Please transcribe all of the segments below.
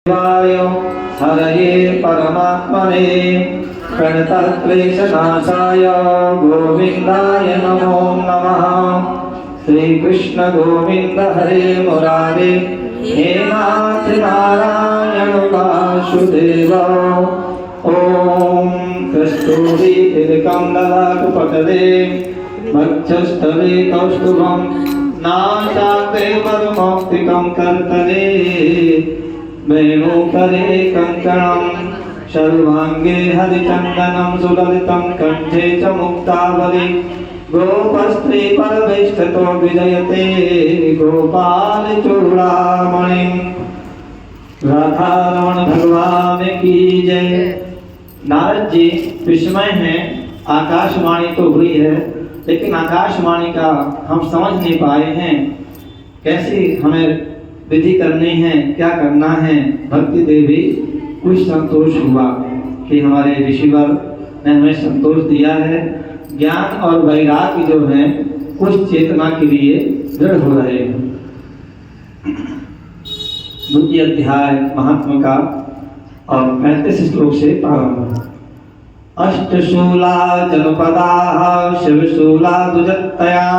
शिवाय हरये परमात्मने प्रणतक्लेशनाशाय गोविन्दाय नमो नमः। श्री कृष्ण गोविंद हरे मुरारे हे नाथ नारायण वासुदेव। ओम कस्तूरी तिलकं ललाटपटले मध्यस्थले कौस्तुभं नासाग्रे परमौक्तिकं कर्तने वेणुकरे कंकणं सर्वांगे हरिचन्दनं सुललितं कंठे च मुक्तावली गोपस्त्री परमेष्ठतो विजयते गोपाल चूड़ामणि। राधारमण भगवान की जय। नारद जी विस्मय हैं, आकाशवाणी तो हुई है लेकिन आकाशवाणी का हम समझ नहीं पाए हैं, कैसी हमें विधि करनी है, क्या करना है। भक्ति देवी कुछ संतोष हुआ कि हमारे ऋषिवर ने हमें संतोष दिया है। ज्ञान और वैराग्य जो है कुछ चेतना के लिए दृढ़ हो रहे हैं। द्वितीय अध्याय महात्मा का और 35 श्लोक से प्रारंभ। अष्टशूला जनपदा शिवशूला दुजत्तया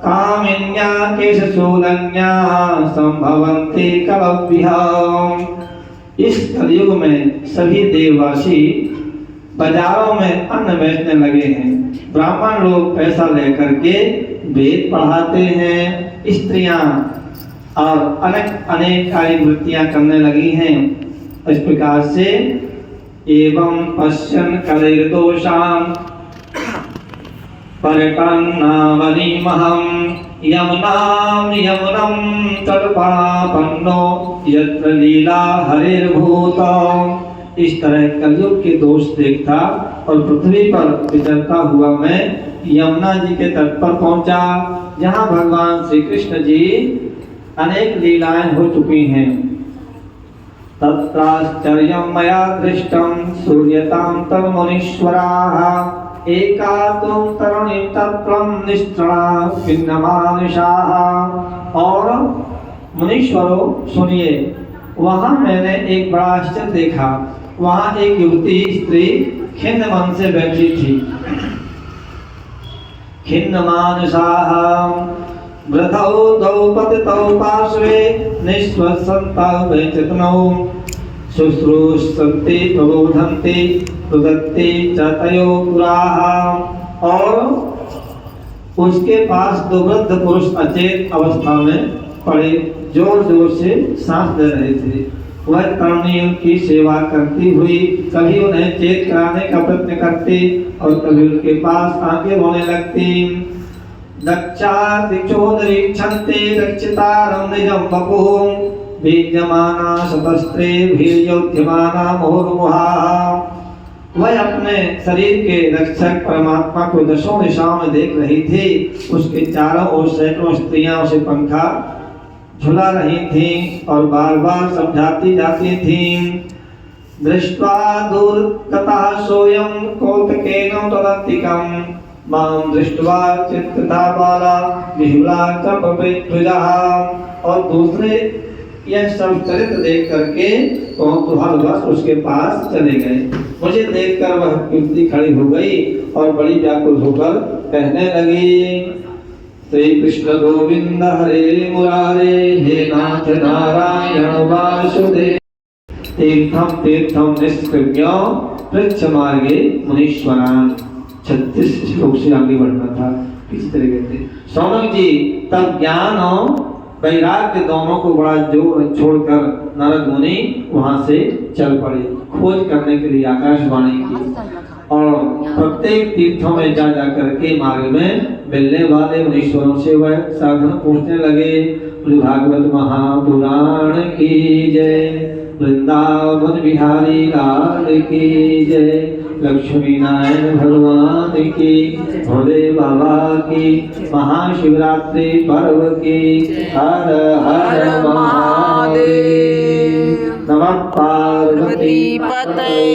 कामिन्या केशशूलन्या संभवन्ति कलव्यः। इस कलयुग में सभी देववासी बाजारों में अन्न बेचने लगे हैं। ब्राह्मण लोग पैसा लेकर के वेद पढ़ाते हैं। स्त्रियां और अनेक कार्य वृत्तियां करने लगी हैं। इस प्रकार से एवं पश्यन् कलैर्दोषान् पर्यटन्नावनीमहं यमुनं तत्पापन्नो यत्र लीला हरिर्भूतम्। इस तरह कलयुग के दोष देखता और पृथ्वी पर विचरता हुआ मैं यमुना जी के तट पर पहुंचा, जहां भगवान श्री कृष्ण जी अनेक लीलाएं हो चुकी हैं। तत्राश्चर्यं मया दृष्टं सूर्यतां तन्मुनीश्वराः एका तुम तरुणीं तत्त्वं निष्ठा भिन्नमानुषाः। और मुनीश्वरों सुनिए, वहां मैंने एक बड़ा आश्चर्य देखा। वहां एक युवती स्त्री खिन्न मन से बैठी थी। खिन्न मानुषाः वृथौ द्वौ पतितौ पार्श्वे निःश्वसन्तौ वैचतनौ शुश्रूषन्ति प्रबोधन्ति रुदन्ति च तयो पुराः। और उसके पास दो वृद्ध पुरुष अचेत अवस्था में पड़े जोर जोर से सांस दे रहे थे। वह तरुणियों की सेवा करती हुई कभी उन्हें चेत कराने का प्रयत्न करती और कभी उनके पास आगे रोने लगती। दक्षादिक्षोदरीक्षन्ते रक्षितारं निजं वपुः बीजमाना शतस्त्रे भीर्योद्यमाना मुहुर्मुहाः। वह अपने शरीर के रक्षक परमात्मा को दशों दिशाओं में देख रही थी। उसके चारों ओर सैकड़ों स्त्रियां उसे पंखा झुला रही थीं और बार बार समझाती जाती थीं। दृष्ट्वा दूरगतः सोऽयं कौतुकेन तदन्तिकं मां दृष्ट्वा चित्तता बाला विहुला च पपेत्विजः। और दूसरे यह सब चरित्र देख करके कौतूहलवश उसके पास चले गए। मुझे देखकर वह युवती खड़ी हो गई और बड़ी व्याकुल होकर कहने लगी, श्री कृष्ण गोविंद हरे मुरारे हे नाथ नारायण वासुदेव। तीर्थम तीर्थम निष्कृत्य पृच्छ मार्गे मुनीश्वरान्। 36 श्लोक से आगे बढ़ना था। किस तरह थे सौनक जी। तब ज्ञान और वैराग्य दोनों को बड़ा जोर छोड़कर नारद मुनि वहां से चल पड़े खोज करने के लिए आकाशवाणी की। और प्रत्येक तीर्थों में जा करके मार्ग में मिलने वाले मुनीश्वरों से वह साधन पूछने लगे। भागवत महापुराण की जय। वृंदावन बिहारी लाल की जय। लक्ष्मी नारायण भगवान की, भोले बाबा की, महाशिवरात्रि पर्व की। हर हर महादेव। नमः पार्वती पतये।